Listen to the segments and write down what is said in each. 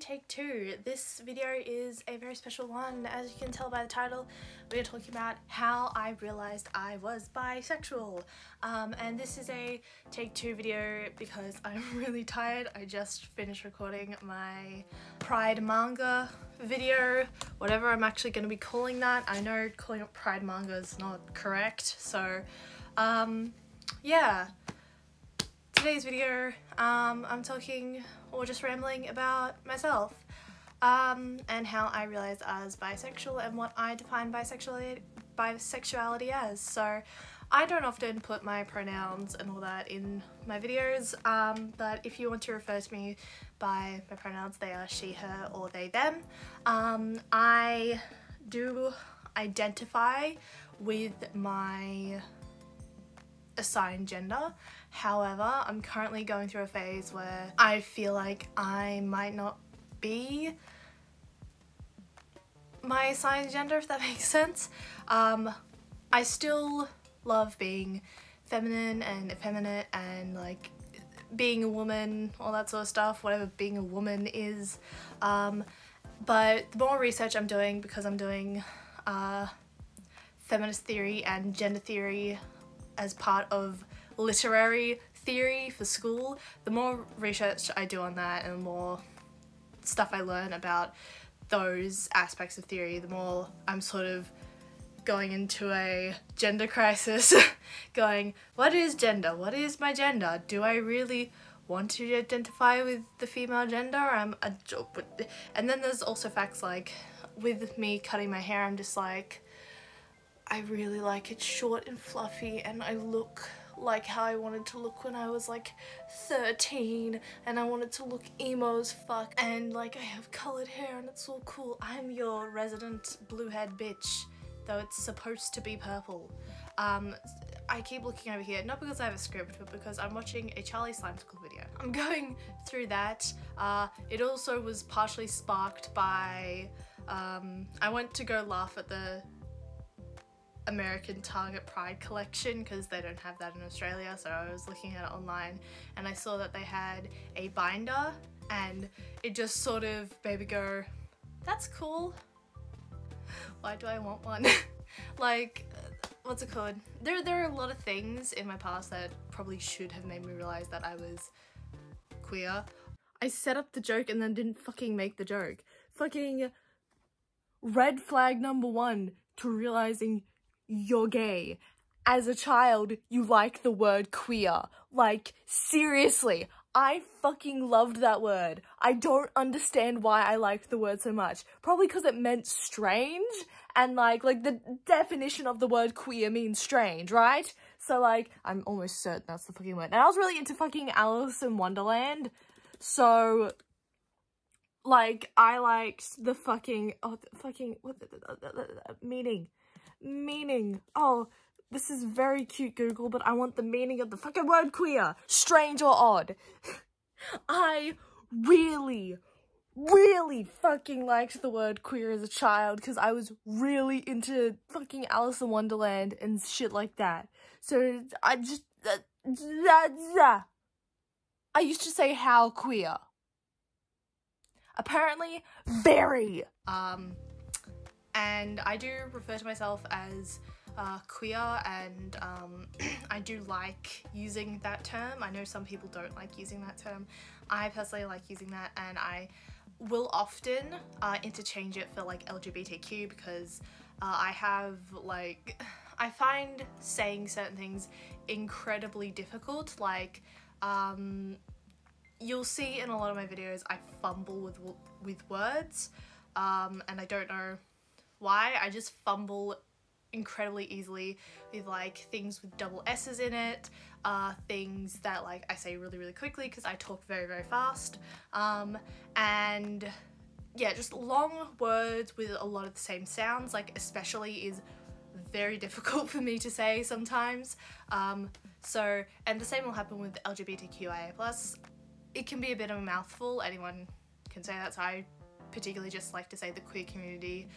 take two. This video is a very special one. As you can tell by the title, we're talking about how I realized I was bisexual. And this is a take two video because I'm really tired. I just finished recording my Pride manga video, whatever I'm actually going to be calling that. I know calling it Pride manga is not correct, so yeah. Today's video, I'm talking or just rambling about myself and how I realized I was bisexual and what I define bisexuality as. So I don't often put my pronouns and all that in my videos, but if you want to refer to me by my pronouns, they are she, her, or they, them. I do identify with my assigned gender. However, I'm currently going through a phase where I feel like I might not be my assigned gender, if that makes sense. I still love being feminine and effeminate and like being a woman, all that sort of stuff, whatever being a woman is. But the more research I'm doing, because I'm doing feminist theory and gender theory as part of literary theory for school, the more research I do on that and the more stuff I learn about those aspects of theory, the more I'm sort of going into a gender crisis going, what is gender? What is my gender? Do I really want to identify with the female gender? And then there's also facts like, with me cutting my hair, I'm just like, I really like it short and fluffy and I look like how I wanted to look when I was like 13 and I wanted to look emo as fuck and like I have coloured hair and it's all cool. I'm your resident blue-haired bitch, though it's supposed to be purple. I keep looking over here, not because I have a script, but because I'm watching a Charlie Slime School video. I'm going through that. It also was partially sparked by, I went to go laugh at the American Target Pride collection because they don't have that in Australia, so I was looking at it online and I saw that they had a binder and it just sort of made me go, that's cool. Why do I want one? Like, what's it called? There are a lot of things in my past that probably should have made me realize that I was queer. I set up the joke and then didn't fucking make the joke. Fucking red flag number one to realizing you're gay. As a child, you like the word queer. Like, seriously, I fucking loved that word. I don't understand why I liked the word so much. Probably because it meant strange, and like the definition of the word queer means strange, right? So like, I'm almost certain that's the fucking word. And I was really into fucking Alice in Wonderland, so like, I liked the fucking, meaning. Oh, this is very cute, Google, but I want the meaning of the fucking word queer. Strange or odd. I really fucking liked the word queer as a child because I was really into fucking Alice in Wonderland and shit like that. So I just, I used to say how queer. Apparently, very. And I do refer to myself as queer, and I do like using that term. I know some people don't like using that term. I personally like using that, and I will often interchange it for like LGBTQ because I find saying certain things incredibly difficult. Like, you'll see in a lot of my videos I fumble with words, and I don't know why. I just fumble incredibly easily with like things with double S's in it, things that like I say really quickly because I talk very fast, and yeah, just long words with a lot of the same sounds, like especially, is very difficult for me to say sometimes. So, and the same will happen with LGBTQIA+. It can be a bit of a mouthful, anyone can say that, so I particularly just like to say the queer community,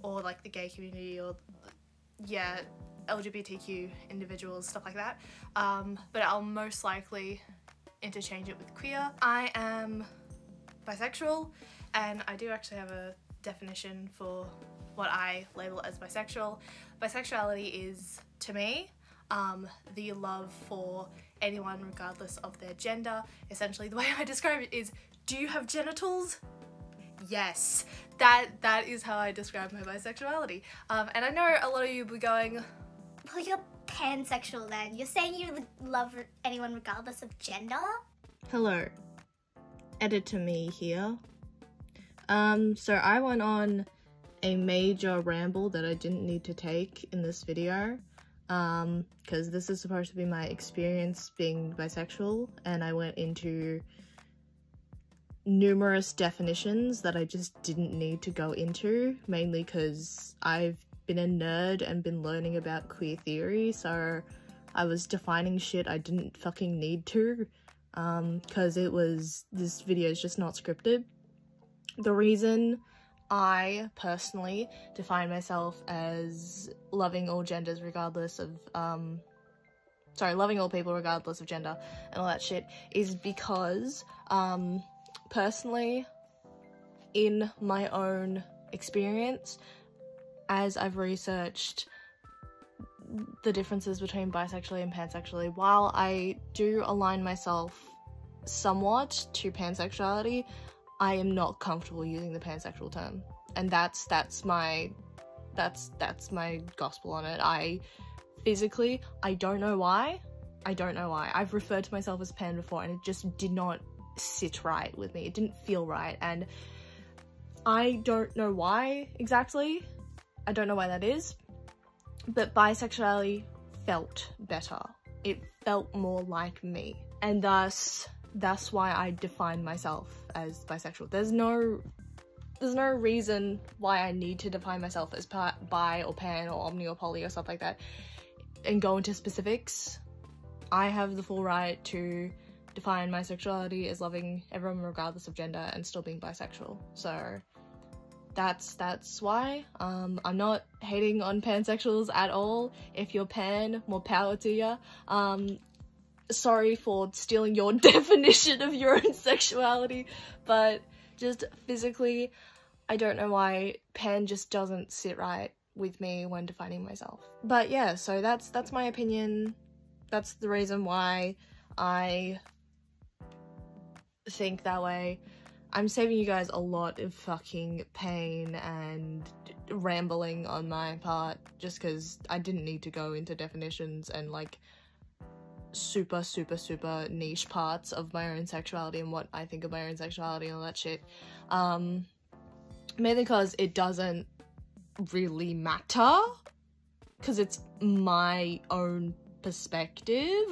or like the gay community, or yeah, LGBTQ individuals, stuff like that. But I'll most likely interchange it with queer. I am bisexual, and I do actually have a definition for what I label as bisexual. Bisexuality is, to me, the love for anyone regardless of their gender. Essentially, the way I describe it is, do you have genitals? Yes, that is how I describe my bisexuality. And I know a lot of you will be going, well, you're pansexual then. You're saying you love anyone regardless of gender? Hello, Editor Me here. So I went on a major ramble that I didn't need to take in this video, because this is supposed to be my experience being bisexual, and I went into numerous definitions that I just didn't need to go into, mainly because I've been a nerd and been learning about queer theory, so I was defining shit I didn't fucking need to, because this video is just not scripted. The reason I personally define myself as loving all genders regardless of, loving all people regardless of gender and all that shit is because, personally, in my own experience, as I've researched the differences between bisexuality and pansexuality, while I do align myself somewhat to pansexuality, I am not comfortable using the pansexual term, and that's my gospel on it. I don't know why. I've referred to myself as pan before, and it just did not sit right with me. It didn't feel right, and I don't know why exactly. I don't know why that is, but bisexuality felt better. It felt more like me, and that's why I define myself as bisexual. There's no reason why I need to define myself as bi or pan or omni or poly or stuff like that and go into specifics. I have the full right to define my sexuality as loving everyone regardless of gender and still being bisexual. So that's why. I'm not hating on pansexuals at all. If you're pan, more power to ya. Sorry for stealing your definition of your own sexuality, but just physically, I don't know why pan just doesn't sit right with me when defining myself. But yeah, so that's my opinion. That's the reason why I think that way. I'm saving you guys a lot of fucking pain and rambling on my part just because I didn't need to go into definitions and like super niche parts of my own sexuality and what I think of my own sexuality and all that shit. Mainly because it doesn't really matter, because it's my own perspective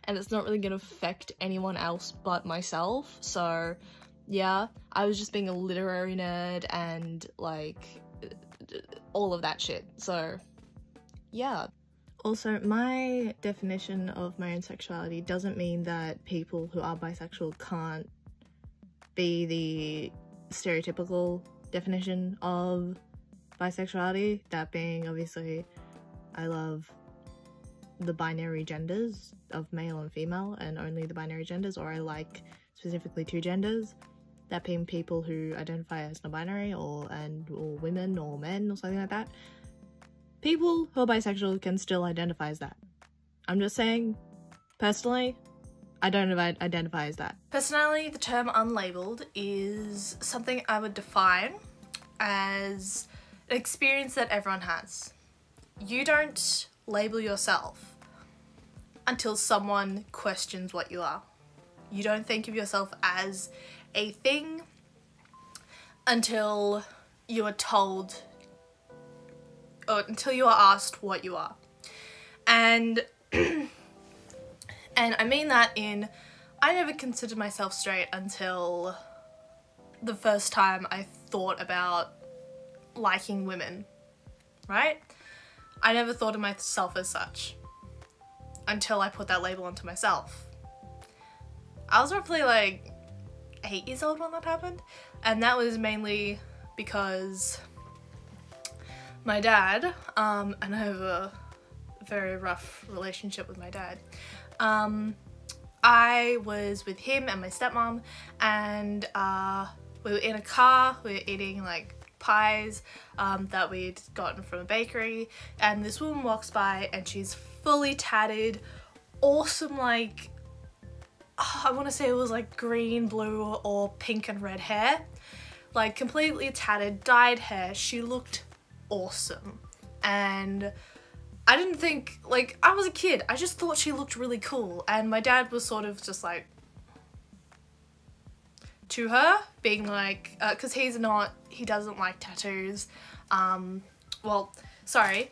and it's not really gonna affect anyone else but myself. So yeah, I was just being a literary nerd and like all of that shit. So yeah. Also, my definition of my own sexuality doesn't mean that people who are bisexual can't be the stereotypical definition of bisexuality. That being, obviously, I love the binary genders of male and female, and only the binary genders, or I like specifically two genders. That being people who identify as non-binary or women or men or something like that. People who are bisexual can still identify as that. I'm just saying, personally, I don't identify as that. Personally, the term unlabeled is something I would define as an experience that everyone has. You don't label yourself until someone questions what you are. You don't think of yourself as a thing until you are told, or until you are asked what you are. And I mean that in, I never considered myself straight until the first time I thought about liking women, right? I never thought of myself as such until I put that label onto myself. I was roughly like 8 years old when that happened, and that was mainly because my dad, and I have a very rough relationship with my dad, I was with him and my stepmom, and we were in a car, we were eating like pies that we'd gotten from a bakery, and this woman walks by and she's fully tatted, awesome, like, I want to say it was like green, blue or pink and red hair, like completely tatted, dyed hair. She looked awesome, and I didn't think, like, I was a kid, I just thought she looked really cool, and my dad was sort of just like to her, being like, because he doesn't like tattoos, well, sorry,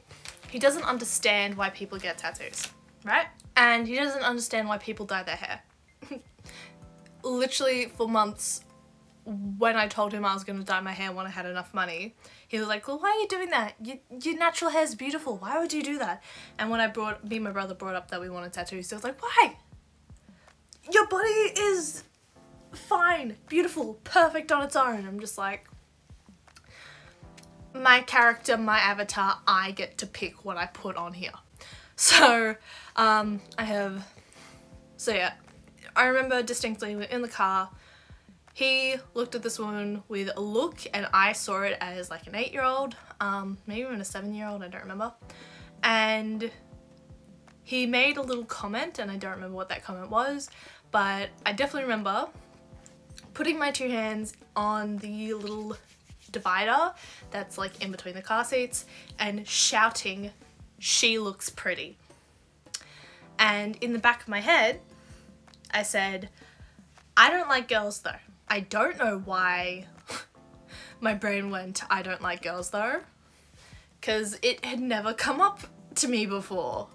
he doesn't understand why people get tattoos, right? And he doesn't understand why people dye their hair. Literally for months, when I told him I was going to dye my hair when I had enough money, he was like, well, why are you doing that? Your natural hair is beautiful. Why would you do that? And when me and my brother brought up that we wanted tattoos, he was like, why? Your body is fine, beautiful, perfect on its own. I'm just like, my character, my avatar, I get to pick what I put on here. So, yeah, I remember distinctly, we were in the car, he looked at this woman with a look, and I saw it as like an 8-year-old, maybe even a 7-year-old, I don't remember, and he made a little comment, and I don't remember what that comment was, but I definitely remember putting my 2 hands on the little divider that's like in between the car seats and shouting, "She looks pretty." And in the back of my head, I said, I don't like girls though. I don't know why my brain went, I don't like girls though, because it had never come up to me before.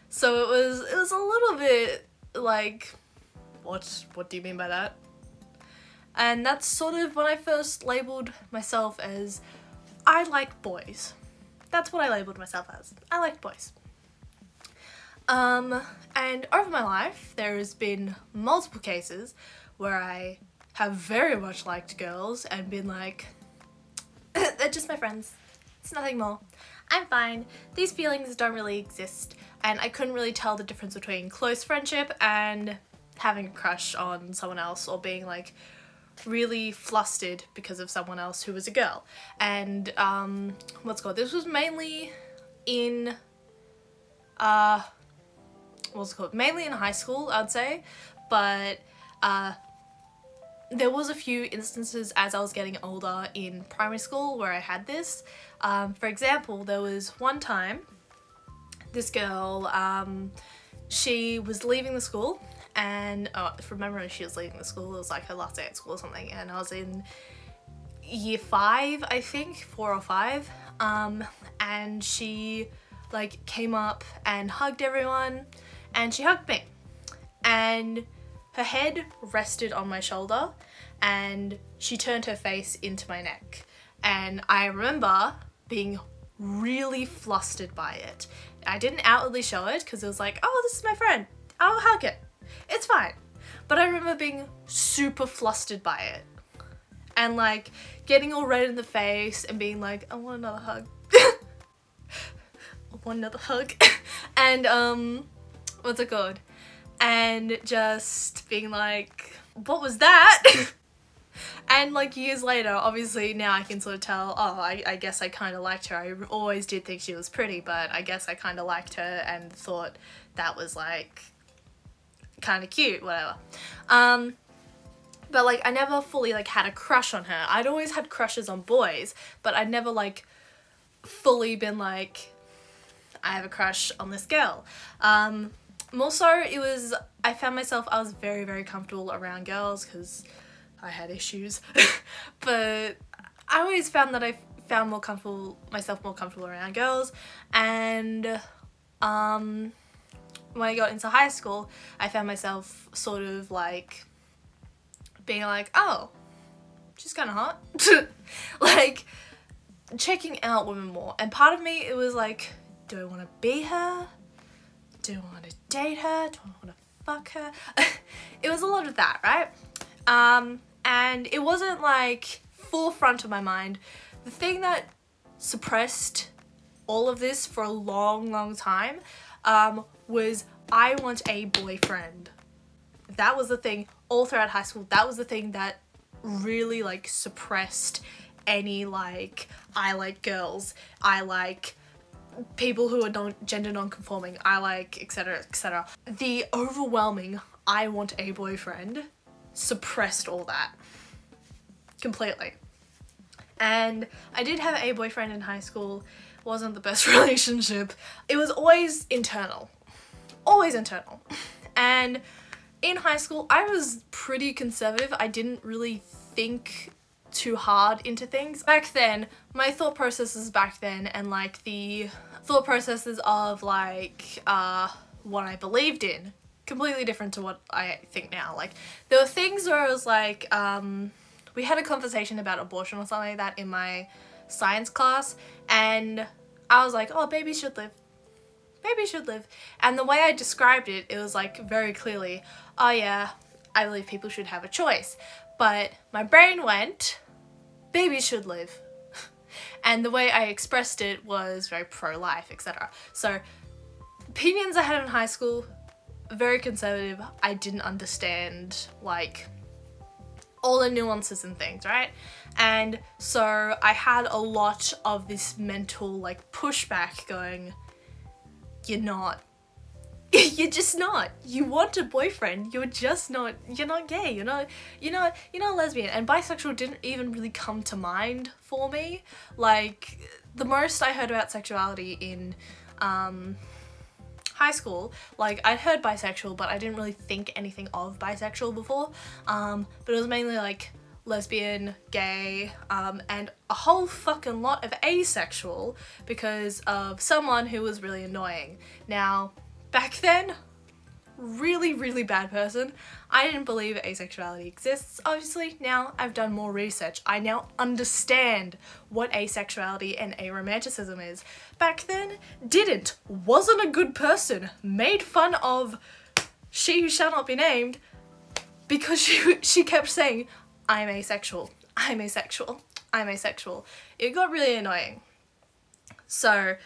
So it was a little bit like, what do you mean by that? And that's sort of when I first labelled myself as, I like boys. That's what I labelled myself as. I like boys. And over my life, there has been multiple cases where I have very much liked girls and been like, they're just my friends. It's nothing more. I'm fine. These feelings don't really exist. And I couldn't really tell the difference between close friendship and having a crush on someone else, or being like really flustered because of someone else who was a girl. And this was mainly in mainly in high school, I'd say, but there was a few instances as I was getting older in primary school where I had this. For example, there was one time this girl, she was leaving the school, and from memory she was leaving the school, it was like her last day at school or something, and I was in year 5, I think, 4 or 5, and she like came up and hugged everyone, and she hugged me, and her head rested on my shoulder, and she turned her face into my neck, and I remember being really flustered by it. I didn't outwardly show it because it was like, oh, this is my friend, I'll hug it, it's fine. But I remember being super flustered by it, and like getting all red in the face and being like, I want another hug. I want another hug. And what's it called? And just being like, what was that? And like years later, obviously now I can sort of tell, oh, I guess I kind of liked her. I always did think she was pretty, but I guess I kind of liked her and thought that was like kind of cute, whatever. But like I never fully like had a crush on her. I'd always had crushes on boys, but I'd never like fully been like, I have a crush on this girl. More so it was, I found myself, I was very, very comfortable around girls because I had issues. But I always found that I found myself more comfortable around girls. And when I got into high school, I found myself sort of like being like, oh, she's kind of hot. Like checking out women more. And part of me, it was like, do I want to be her? Do I want to date her? Do I want to fuck her? It was a lot of that, right? And it wasn't like forefront of my mind. The thing that suppressed all of this for a long, long time was I want a boyfriend. That was the thing all throughout high school. That was the thing that really like suppressed any like, I like girls, I like people who are gender non-conforming, I like etc etc. The overwhelming I want a boyfriend suppressed all that completely. And I did have a boyfriend in high school. Wasn't the best relationship. It was always internal. Always internal. And in high school, I was pretty conservative. I didn't really think too hard into things. Back then, my thought processes back then and like the thought processes of like what I believed in, completely different to what I think now. Like there were things where I was like, we had a conversation about abortion or something like that in my science class, and I was like, oh, babies should live. Babies should live. And the way I described it, it was like very clearly, oh yeah, I believe people should have a choice. But my brain went, babies should live. And the way I expressed it was very pro-life, etc. So opinions I had in high school, very conservative. I didn't understand like all the nuances and things, right? And so I had a lot of this mental like pushback going, you're not, you're just not. You want a boyfriend, you're just not, you're not gay, you're not lesbian. And bisexual didn't even really come to mind for me. Like the most I heard about sexuality in high school, like I'd heard bisexual, but I didn't really think anything of bisexual before. But it was mainly like lesbian, gay, and a whole fucking lot of asexual because of someone who was really annoying. Now, back then, really bad person. I didn't believe asexuality exists. Obviously, now I've done more research. I now understand what asexuality and aromanticism is. Back then, didn't. Wasn't a good person. Made fun of she who shall not be named because she kept saying, I'm asexual, I'm asexual, I'm asexual. It got really annoying. So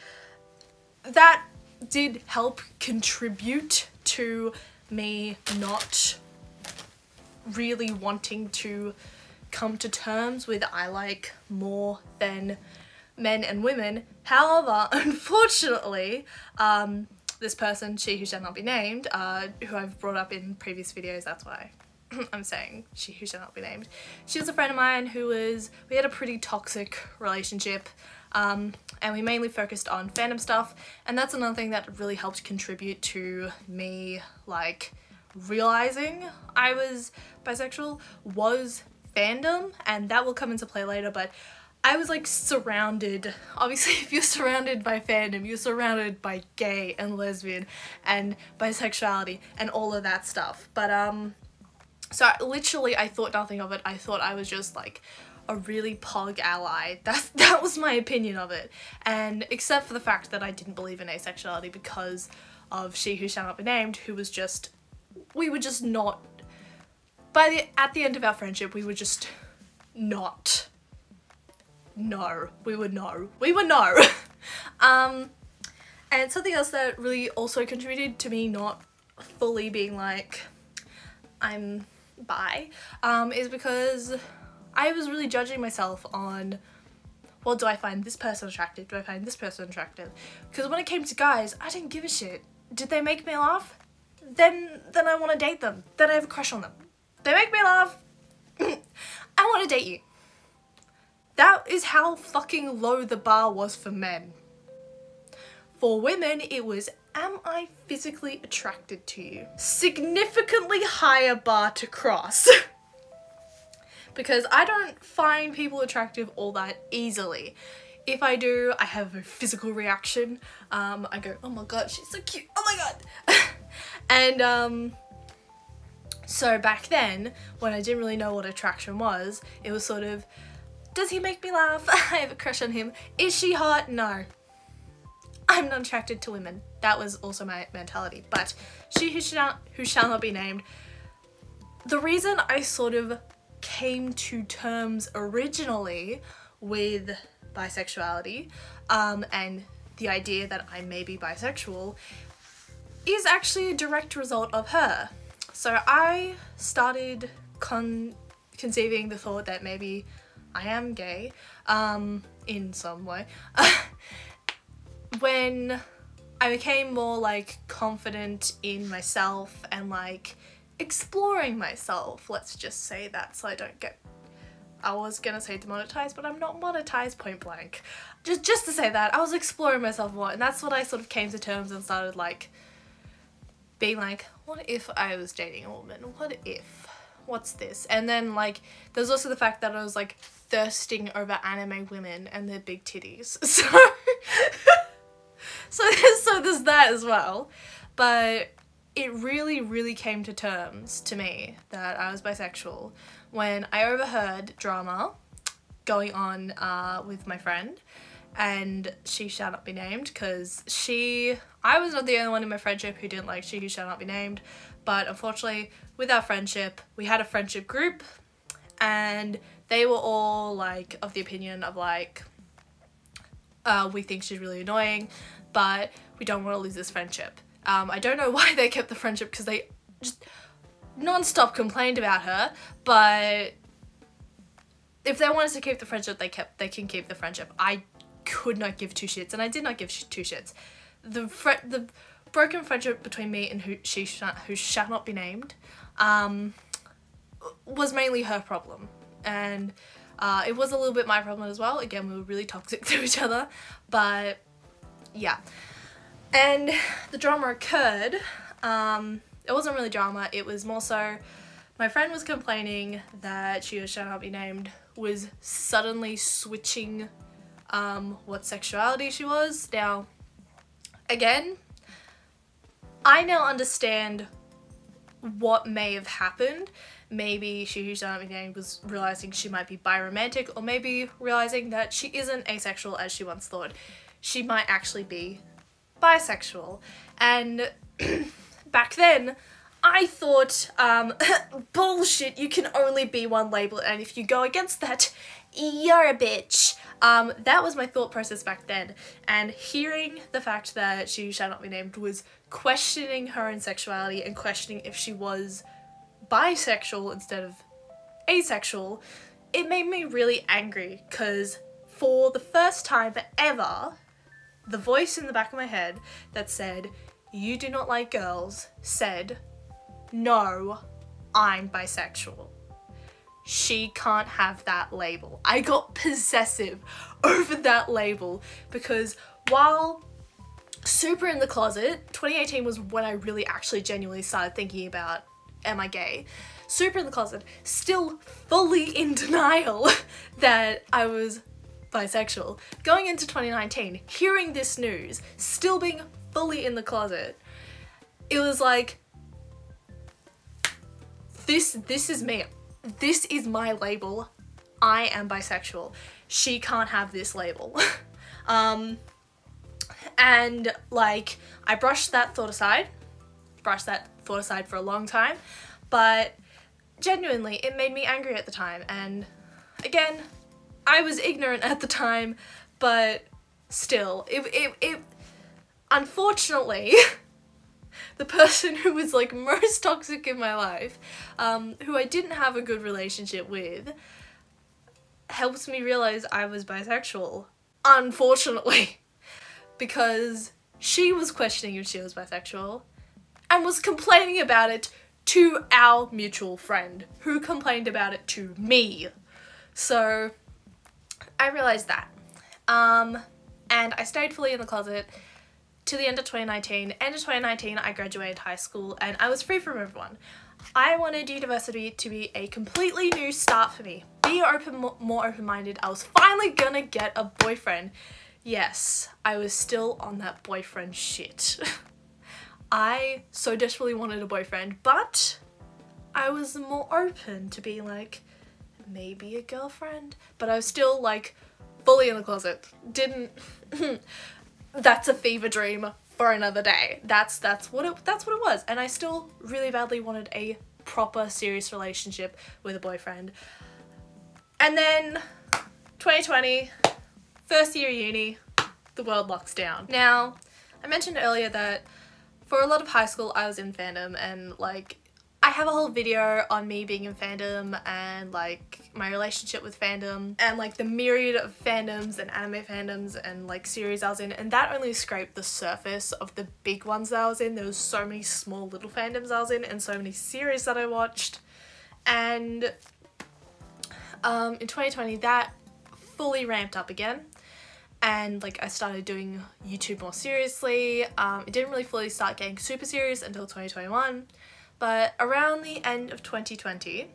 that did help contribute to me not really wanting to come to terms with I like more than men and women. However, unfortunately, this person, she who shall not be named, who I've brought up in previous videos, that's why I'm saying she who shall not be named. She was a friend of mine we had a pretty toxic relationship, and we mainly focused on fandom stuff, and that's another thing that really helped contribute to me like realizing I was bisexual was fandom, and that will come into play later. But I was like surrounded, obviously if you're surrounded by fandom, you're surrounded by gay and lesbian and bisexuality and all of that stuff. But so literally I thought nothing of it. I thought I was just like a really pog ally. That was my opinion of it. And except for the fact that I didn't believe in asexuality because of she who shall not be named, who was just, we were just not, at the end of our friendship, we were just not, no. And something else that really also contributed to me not fully being like, I'm bi, is because I was really judging myself on, well, do I find this person attractive? Do I find this person attractive? Because when it came to guys, I didn't give a shit. Did they make me laugh? Then I want to date them. Then I have a crush on them. They make me laugh. I want to date you. That is how fucking low the bar was for men. For women, it was, am I physically attracted to you? Significantly higher bar to cross. Because I don't find people attractive all that easily. If I do, I have a physical reaction. I go, oh my god, she's so cute, oh my god. And so back then, when I didn't really know what attraction was, it was sort of, does he make me laugh? I have a crush on him. Is she hot? No. I'm not attracted to women. That was also my mentality. But she who shall not be named, the reason I sort of came to terms originally with bisexuality and the idea that I may be bisexual is actually a direct result of her. So I started conceiving the thought that maybe I am gay, in some way, when I became more like confident in myself and like exploring myself, let's just say that, so I don't get, I was gonna say demonetized, but I'm not monetized, point blank. Just to say that, I was exploring myself more, and that's what I sort of came to terms and started like being like, what if I was dating a woman? What if? What's this? And then like there's also the fact that I was like thirsting over anime women and their big titties. So there's that as well. But it really came to terms to me that I was bisexual when I overheard drama going on with my friend, and she shall not be named because I was not the only one in my friendship who didn't like she who shall not be named, but unfortunately with our friendship, we had a friendship group and they were all like of the opinion of like, we think she's really annoying, but we don't want to lose this friendship. I don't know why they kept the friendship because they just non-stop complained about her, but if they wanted to keep the friendship, they can keep the friendship. I could not give two shits, and I did not give two shits. The broken friendship between me and who shall not be named was mainly her problem, and it was a little bit my problem as well. Again, we were really toxic to each other, but yeah. And the drama occurred, it wasn't really drama, it was more so my friend was complaining that she who shall not be named was suddenly switching what sexuality she was. Now, again, I now understand what may have happened. Maybe she who shall not be named was realizing she might be biromantic, or maybe realizing that she isn't asexual as she once thought. She might actually be bisexual. And back then, I thought, bullshit, you can only be one label, and if you go against that, you're a bitch. That was my thought process back then, and hearing the fact that she who shall not be named was questioning her own sexuality and questioning if she was bisexual instead of asexual, it made me really angry, because for the first time ever, the voice in the back of my head that said, "You do not like girls," said, "No, I'm bisexual. She can't have that label." I got possessive over that label because while super in the closet, 2018 was when I really actually genuinely started thinking about, am I gay? Super in the closet, still fully in denial that I was bisexual. Going into 2019, hearing this news, still being fully in the closet, it was like, this is me. This is my label. I am bisexual. She can't have this label. And like, I brushed that thought aside for a long time, but genuinely it made me angry at the time. And again, I was ignorant at the time, but still, it unfortunately, the person who was like most toxic in my life, who I didn't have a good relationship with, helped me realize I was bisexual, unfortunately, because she was questioning if she was bisexual and was complaining about it to our mutual friend, who complained about it to me. So I realized that, and I stayed fully in the closet to the end of 2019. End of 2019, I graduated high school and I was free from everyone. I wanted university to be a completely new start for me. Be more open-minded. I was finally gonna get a boyfriend. Yes, I was still on that boyfriend shit. I so desperately wanted a boyfriend, but I was more open to being like, maybe a girlfriend, but I was still like fully in the closet. Didn't that's a fever dream for another day. That's what it was. And I still really badly wanted a proper serious relationship with a boyfriend. And then 2020, first year uni, the world locks down. Now, I mentioned earlier that for a lot of high school I was in fandom, and like I have a whole video on me being in fandom and like my relationship with fandom and like the myriad of fandoms and anime fandoms and like series I was in, and that only scraped the surface of the big ones that I was in. There was so many small little fandoms I was in and so many series that I watched, and in 2020 that fully ramped up again. And like I started doing YouTube more seriously. It didn't really fully start getting super serious until 2021. But around the end of 2020,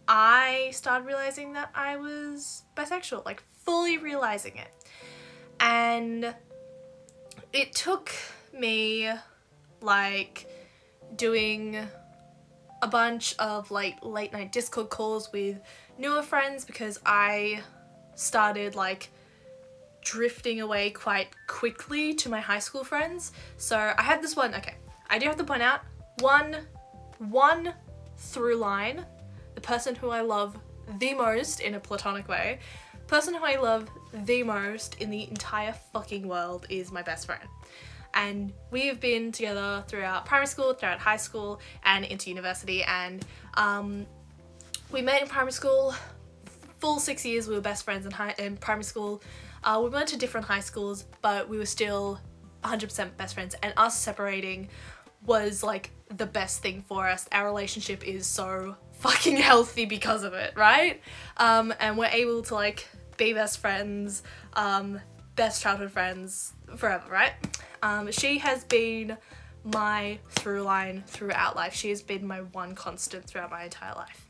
I started realizing that I was bisexual, like fully realizing it. And it took me like doing a bunch of like late night Discord calls with newer friends because I started like drifting away quite quickly to my high school friends. So I had this one, okay, I do have to point out one through line. The person who I love the most in a platonic way, person who I love the most in the entire fucking world is my best friend. And we have been together throughout primary school, throughout high school, and into university. And we met in primary school, full 6 years we were best friends in primary school. We went to different high schools, but we were still 100% best friends, and us separating was like the best thing for us. Our relationship is so fucking healthy because of it, right? And we're able to like be best friends, best childhood friends forever, right? She has been my through line throughout life. She has been my one constant throughout my entire life.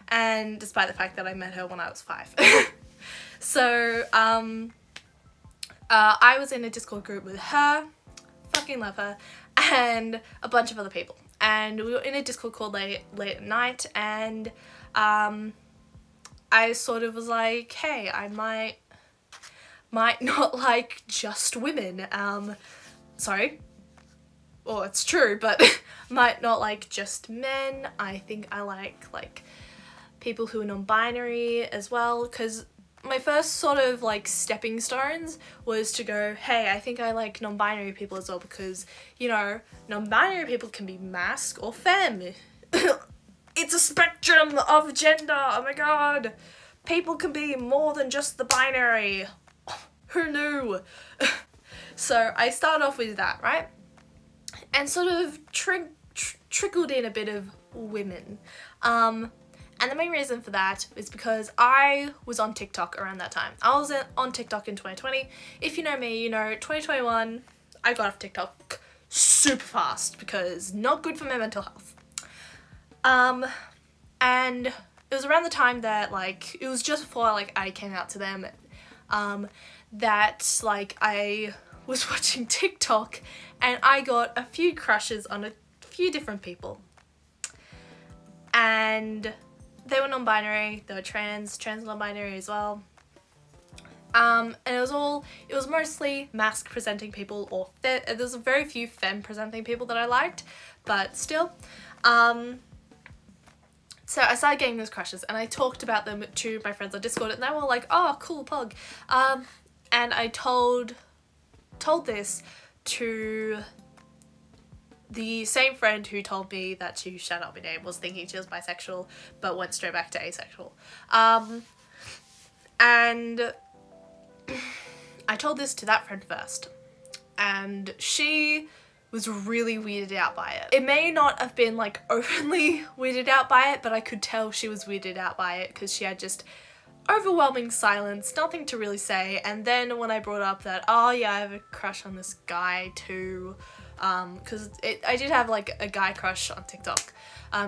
And despite the fact that I met her when I was 5. So, I was in a Discord group with her, fucking love her, and a bunch of other people. And we were in a Discord called late at night, and I sort of was like, hey, I might not like just women. Sorry. Well, it's true, but might not like just men. I think I like people who are non-binary as well, because my first sort of like stepping stones was to go, hey, I think I like non-binary people as well, because, you know, non-binary people can be masc or femme. It's a spectrum of gender, oh my god. People can be more than just the binary. Who knew? So I started off with that, right? And sort of trickled in a bit of women. And the main reason for that is because I was on TikTok around that time. I was on TikTok in 2020. If you know me, you know 2021, I got off TikTok super fast because not good for my mental health. And it was around the time that like, it was just before like I came out to them, that like I was watching TikTok and I got a few crushes on a few different people. And they were non-binary, they were trans non-binary as well. And it was mostly masc presenting people, or there's very few femme presenting people that I liked, but still. So I started getting those crushes and I talked about them to my friends on Discord and they were like, oh, cool, pog. And I told this to the same friend who told me that she shall not be named, was thinking she was bisexual but went straight back to asexual. And I told this to that friend first, and she was really weirded out by it. It may not have been like openly weirded out by it, but I could tell she was weirded out by it because she had just overwhelming silence, nothing to really say. And then when I brought up that, oh yeah, I have a crush on this guy too, because I did have like a guy crush on TikTok.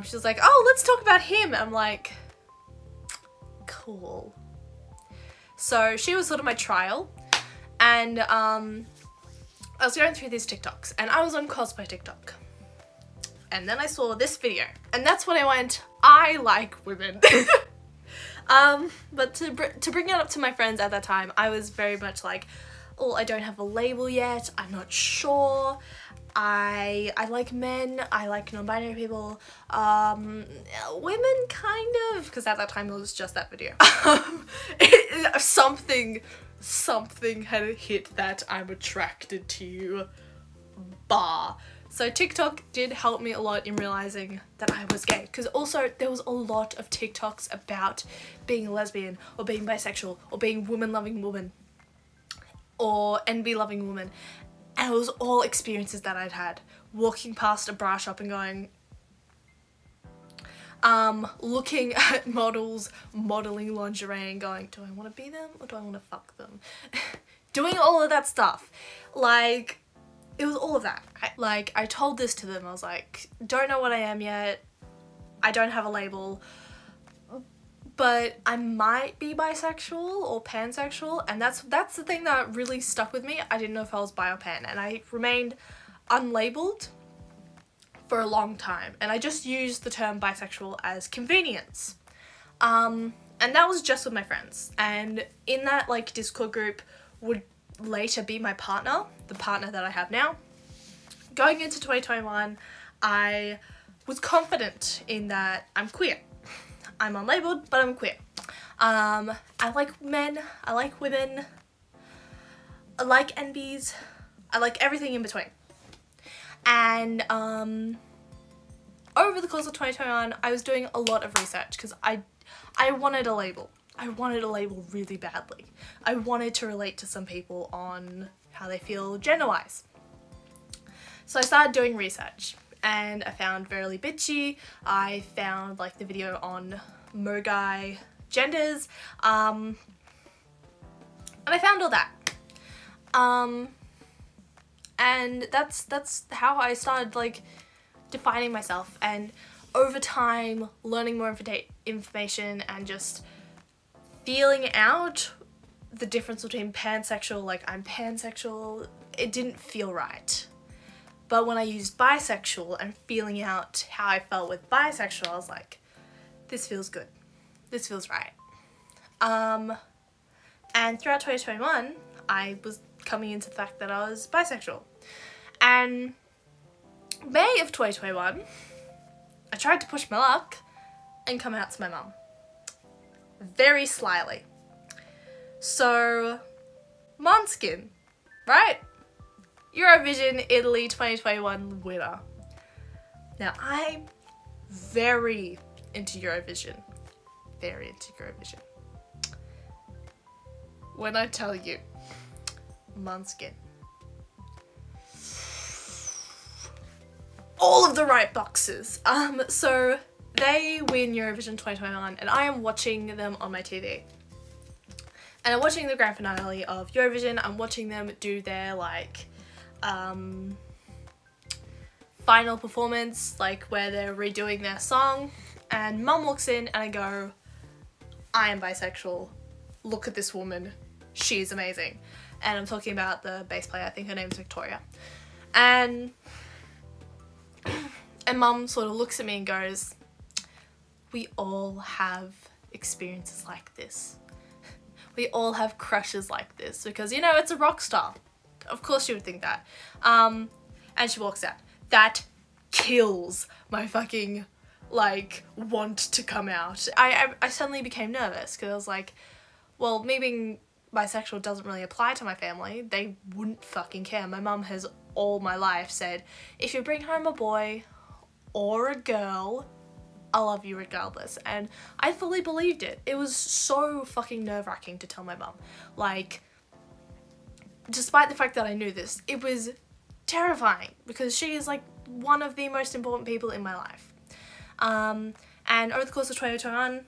She was like, oh, let's talk about him. I'm like, cool. So she was sort of my trial, and I was going through these TikToks and I was on cosplay TikTok. And then I saw this video and that's when I went, I like women. But to bring it up to my friends at that time, I was very much like, oh, I don't have a label yet, I'm not sure. I like men, I like non-binary people, women kind of, because at that time it was just that video. Something had hit that I'm attracted to bar. So TikTok did help me a lot in realizing that I was gay, because also there was a lot of TikToks about being a lesbian or being bisexual or being woman-loving woman or NB-loving woman, and it was all experiences that I'd had. Walking past a bra shop and going, looking at models modeling lingerie and going, do I want to be them or do I want to fuck them? Doing all of that stuff. Like, it was all of that. I told this to them. I was like, don't know what I am yet. I don't have a label, but I might be bisexual or pansexual, and that's the thing that really stuck with me. I didn't know if I was bi or pan, and I remained unlabeled for a long time, and I just used the term bisexual as convenience. And that was just with my friends, and in that like Discord group would later be my partner, the partner that I have now. Going into 2021, I was confident in that I'm queer. I'm unlabeled, but I'm queer. I like men, I like women, I like NBs, I like everything in between. And over the course of 2021, I was doing a lot of research because I wanted a label. I wanted a label really badly. I wanted to relate to some people on how they feel gender-wise. So I started doing research, and I found Verily Bitchy. I found like the video on Mogai genders, and I found all that. And that's how I started like defining myself, and over time learning more information and just feeling out the difference between pansexual, like I'm pansexual, it didn't feel right. But when I used bisexual and feeling out how I felt with bisexual, I was like, this feels good. This feels right. And throughout 2021, I was coming into the fact that I was bisexual. And May of 2021, I tried to push my luck and come out to my mum. Very slyly. So, Måneskin, right? Eurovision Italy 2021 winner. Now, I'm very into Eurovision. Very into Eurovision. When I tell you, Måneskin. All of the right boxes. So they win Eurovision 2021 and I am watching them on my TV. And I'm watching the grand finale of Eurovision. I'm watching them do their like final performance, like where they're redoing their song, and Mum walks in and I go, I am bisexual, look at this woman, she's amazing. And I'm talking about the bass player, I think her name's Victoria. And Mum sort of looks at me and goes, we all have experiences like this. We all have crushes like this because, you know, it's a rock star. Of course she would think that. And she walks out. That kills my fucking, like, want to come out. I suddenly became nervous because I was like, well, me being bisexual doesn't really apply to my family. They wouldn't fucking care. My mum has all my life said, if you bring home a boy or a girl, I'll love you regardless. And I fully believed it. It was so fucking nerve-wracking to tell my mum. Like, despite the fact that I knew this, it was terrifying because she is like one of the most important people in my life. And over the course of 2021,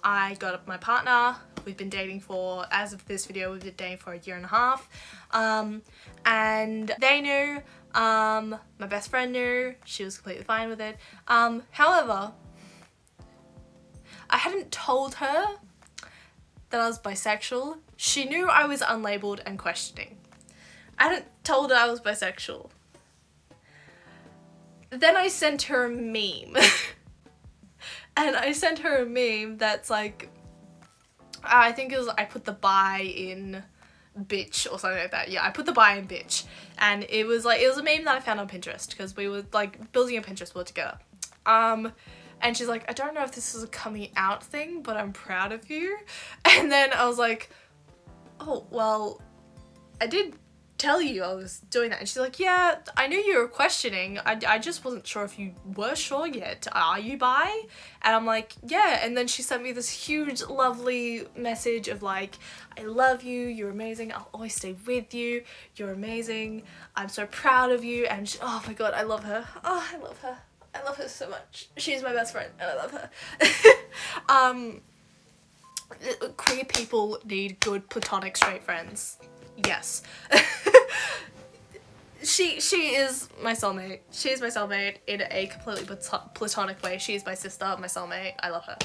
I got my partner. We've been dating for, as of this video, we've been dating for 1.5 years. And they knew, my best friend knew, she was completely fine with it. However, I hadn't told her that I was bisexual. She knew I was unlabeled and questioning. I hadn't told her I was bisexual. Then I sent her a meme. And I sent her a meme that's like, I think it was, I put the bi in bitch or something like that. Yeah, I put the bi in bitch. And it was like, it was a meme that I found on Pinterest because we were like building a Pinterest board together. And she's like, I don't know if this is a coming out thing, but I'm proud of you. And then I was like, oh, well, I did tell you I was doing that. And she's like, yeah, I knew you were questioning. I just wasn't sure if you were sure yet. Are you bi? And I'm like, yeah. And then she sent me this huge, lovely message of like, I love you. You're amazing. I'll always stay with you. You're amazing. I'm so proud of you. And she, oh my God, I love her. Oh, I love her. I love her so much. She's my best friend and I love her. Queer people need good platonic straight friends. Yes. She is my soulmate. She is my soulmate in a completely platonic way. She is my sister, my soulmate. I love her.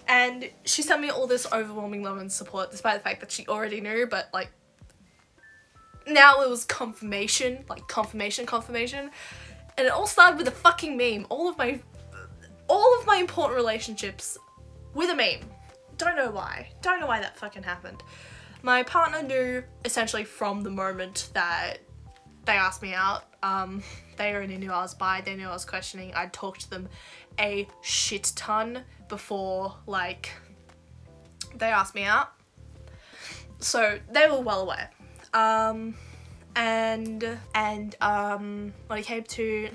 And she sent me all this overwhelming love and support despite the fact that she already knew, but like now it was confirmation, like confirmation. And it all started with a fucking meme. All of my important relationships with a meme. Don't know why. Don't know why that fucking happened. My partner knew essentially from the moment that they asked me out. They already knew I was bi. They knew I was questioning. I'd talked to them a shit ton before like they asked me out. So they were well aware. And when it came to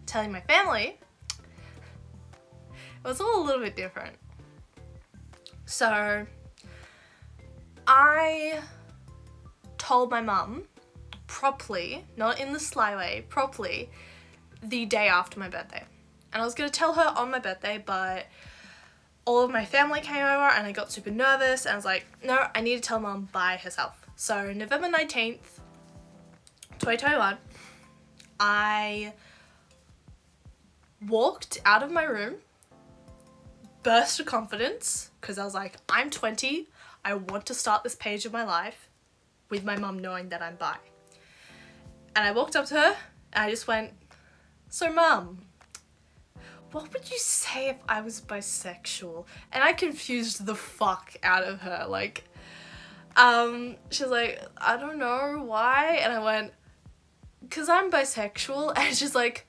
telling my family, it was all a little bit different. So I told my mum properly, not in the sly way, properly, the day after my birthday. And I was going to tell her on my birthday, but all of my family came over and I got super nervous and I was like, no, I need to tell mum by herself. So November 19th, 2021, I walked out of my room, burst of confidence, because I was like, I'm 20, I want to start this page of my life with my mum knowing that I'm bi. And I walked up to her and I just went, so mum, what would you say if I was bisexual? And I confused the fuck out of her. Like, she was like, I don't know, why? And I went, because I'm bisexual. And she's like,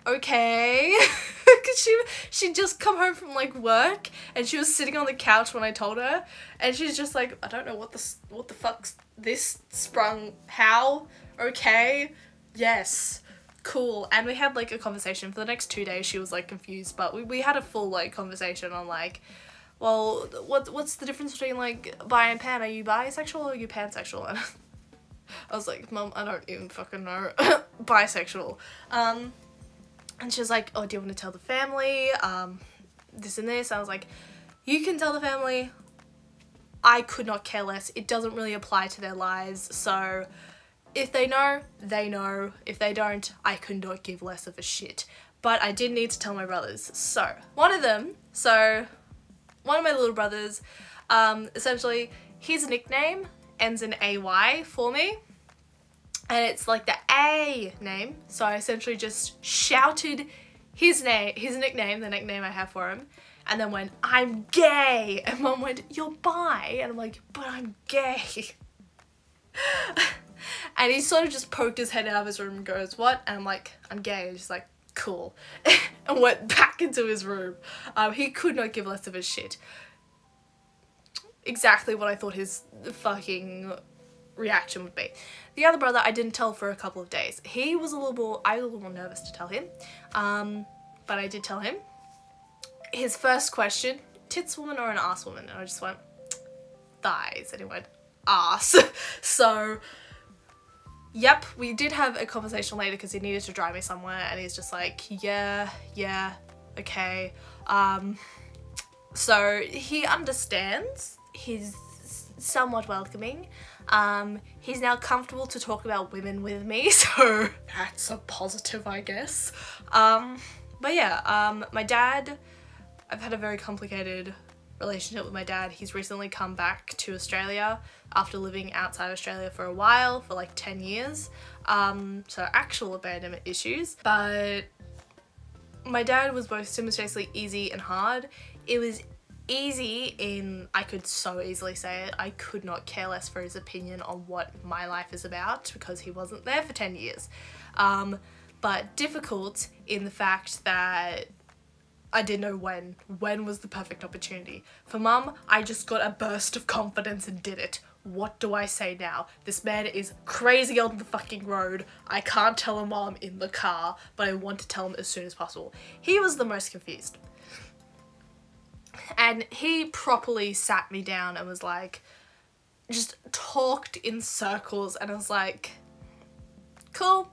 okay. Because she'd just come home from like work and she was sitting on the couch when I told her, and she's just like, I don't know what the fuck's this sprung, how, okay, yes, cool. And we had like a conversation for the next 2 days. She was like confused, but we had a full like conversation on like, well, what's the difference between like bi and pan? Are you bisexual or are you pansexual? And I was like, mum, I don't even fucking know. Bisexual. And she was like, oh, do you want to tell the family? This and this. I was like, you can tell the family. I could not care less. It doesn't really apply to their lives. So if they know, they know. If they don't, I could not give less of a shit. But I did need to tell my brothers. So one of my little brothers, essentially his nickname ends in AY for me. And it's like the A name. So I essentially just shouted his nickname, the nickname I have for him. And then went, I'm gay. And mum went, you're bi. And I'm like, but I'm gay. And he sort of just poked his head out of his room and goes, what? And I'm like, I'm gay. And she's like, cool. And went back into his room. He could not give less of a shit. Exactly what I thought his fucking reaction would be. The other brother I didn't tell for a couple of days. I was a little more nervous to tell him, but I did tell him. His first question, tits woman or an ass woman? And I just went, thighs. And he went, ass. So yep, we did have a conversation later because he needed to drive me somewhere and he's just like, yeah, okay. So he understands. He's somewhat welcoming. He's now comfortable to talk about women with me, so that's a positive, I guess. But yeah, my dad, I've had a very complicated relationship with my dad. He's recently come back to Australia after living outside Australia for a while, for like 10 years. So actual abandonment issues. But my dad was both simultaneously easy and hard. It was easy in, I could so easily say it, I could not care less for his opinion on what my life is about because he wasn't there for 10 years. But difficult in the fact that I didn't know when was the perfect opportunity. For mum, I just got a burst of confidence and did it. what do I say now? This man is crazy on the fucking road. I can't tell him while I'm in the car, but I want to tell him as soon as possible. He was the most confused. And he properly sat me down and was like, just talked in circles, and I was like, cool.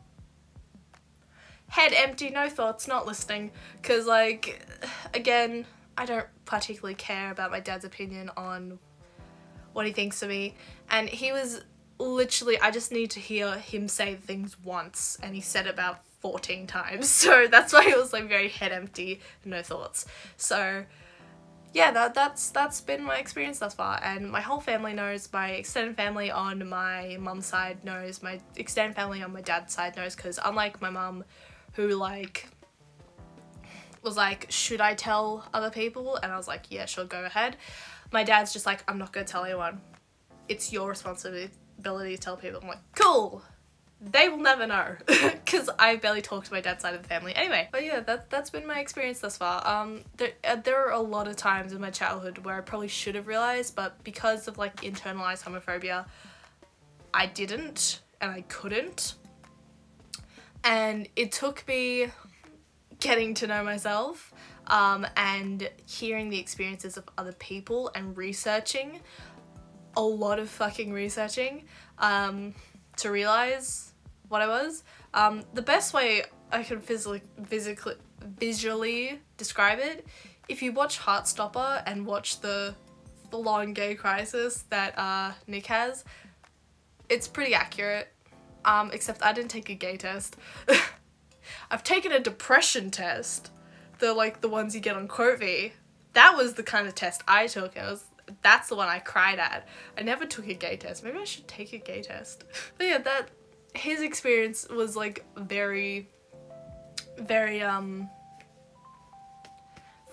Head empty, no thoughts, not listening. Because, like, again, I don't particularly care about my dad's opinion on what he thinks of me. And he was literally, I just need to hear him say things once, and he said it about 14 times. So that's why it was like very head empty, no thoughts. So yeah, that's been my experience thus far, and my whole family knows, my extended family on my mum's side knows, my extended family on my dad's side knows, because unlike my mum, who like was like, should I tell other people? And I was like, yeah, sure, go ahead. My dad's just like, I'm not gonna tell anyone. It's your responsibility to tell people. I'm like, cool. They will never know, because I barely talk to my dad's side of the family anyway. But yeah, that's been my experience thus far. There are a lot of times in my childhood where I probably should have realised, but because of like internalized homophobia, I didn't and I couldn't. And it took me getting to know myself and hearing the experiences of other people and researching, a lot of fucking researching, to realise what I was. The best way I can visually describe it, if you watch Heartstopper and watch the full-on gay crisis that Nick has, it's pretty accurate, except I didn't take a gay test. I've taken a depression test, the ones you get on Quote. That was the kind of test I took. That's the one I cried at. I never took a gay test. Maybe I should take a gay test. But yeah, his experience was like very, very,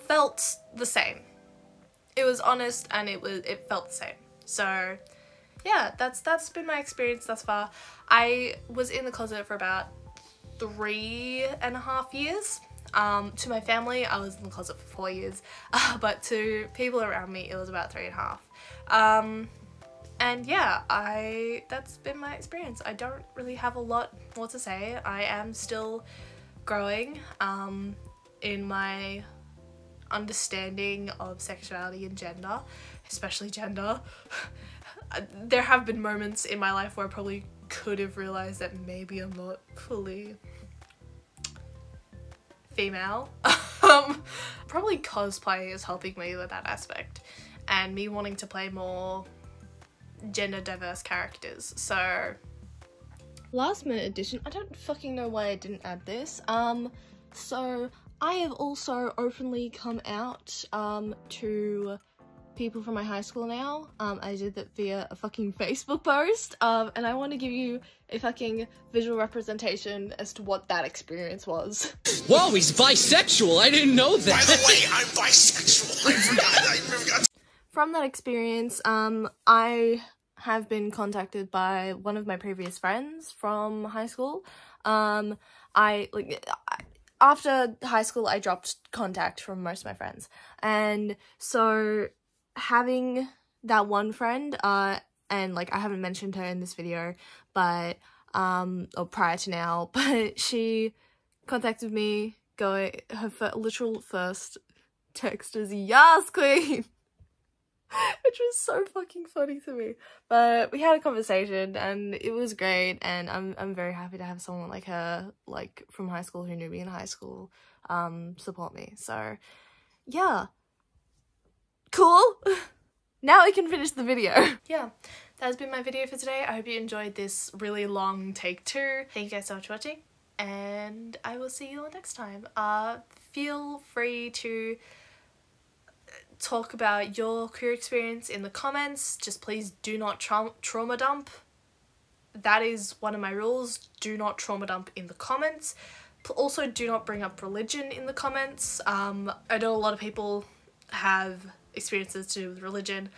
felt the same. It was honest and it felt the same. So yeah, that's been my experience thus far. I was in the closet for about 3.5 years. To my family, I was in the closet for 4 years, but to people around me, it was about 3.5. And yeah, that's been my experience. I don't really have a lot more to say. I am still growing in my understanding of sexuality and gender, especially gender. There have been moments in my life where I probably could have realized that maybe I'm not fully female. Probably cosplay is helping me with that aspect, and me wanting to play more gender diverse characters. So last minute addition, I don't fucking know why I didn't add this. So I have also openly come out to people from my high school now. I did that via a fucking Facebook post, and I want to give you a fucking visual representation as to what that experience was. Whoa, he's bisexual! I didn't know that! By the way, I'm bisexual! I forgot. From that experience, I have been contacted by one of my previous friends from high school. After high school, I dropped contact from most of my friends, and so having that one friend, and like I haven't mentioned her in this video, but or prior to now, but she contacted me, her literal first text is "Yes, queen," which was so fucking funny to me. But we had a conversation and it was great, and I'm very happy to have someone like her, like from high school, who knew me in high school, support me. So yeah. Cool. Now we can finish the video. yeah, that has been my video for today. I hope you enjoyed this really long take 2. Thank you guys so much for watching, and I will see you all next time. Feel free to talk about your queer experience in the comments. Just please do not trauma dump. That is one of my rules. Do not trauma dump in the comments. Also, do not bring up religion in the comments. I know a lot of people have experiences to do with religion,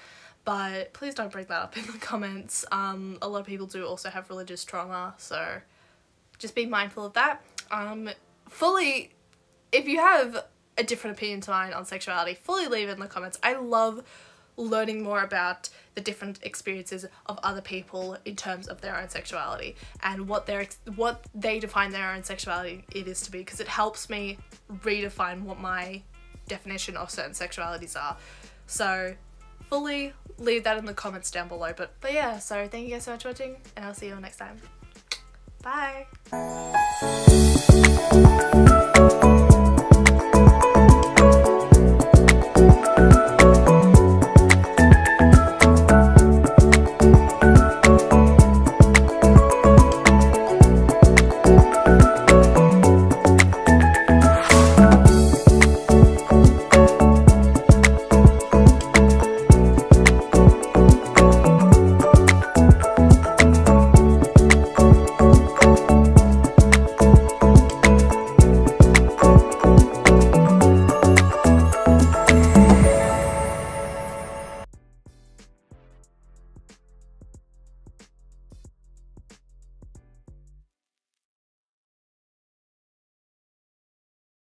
but please don't bring that up in the comments. A lot of people do also have religious trauma, so just be mindful of that. If you have a different opinion to mine on sexuality, fully leave it in the comments. I love learning more about the different experiences of other people in terms of their own sexuality and what they define their own sexuality it is to be, because it helps me redefine what my definition of certain sexualities are. So fully leave that in the comments down below. But yeah, so thank you guys so much for watching, and I'll see you all next time. Bye.